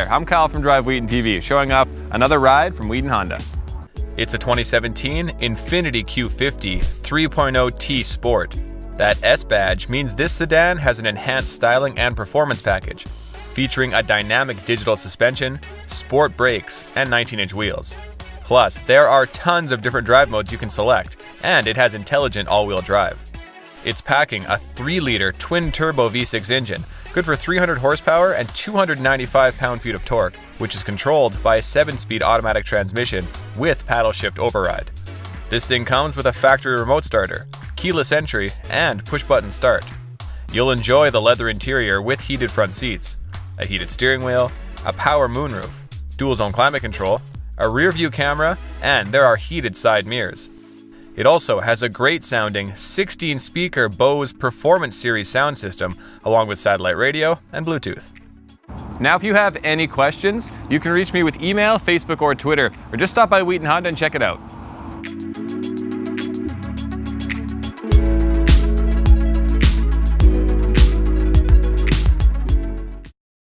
there, I'm Kyle from Drive Wheaton TV, showing off another ride from Wheaton Honda. It's a 2017 Infiniti Q50 3.0t Sport. That S badge means this sedan has an enhanced styling and performance package, featuring a dynamic digital suspension, sport brakes, and 19-inch wheels. Plus, there are tons of different drive modes you can select, and it has intelligent all-wheel drive. It's packing a 3-liter twin-turbo V6 engine, good for 300 horsepower and 295 pound-feet of torque, which is controlled by a 7-speed automatic transmission with paddle shift override. This thing comes with a factory remote starter, keyless entry, and push-button start. You'll enjoy the leather interior with heated front seats, a heated steering wheel, a power moonroof, dual-zone climate control, a rear-view camera, and there are heated side mirrors. It also has a great-sounding 16-speaker Bose Performance Series sound system, along with satellite radio and Bluetooth. Now, if you have any questions, you can reach me with email, Facebook, or Twitter, or just stop by Wheaton Honda and check it out.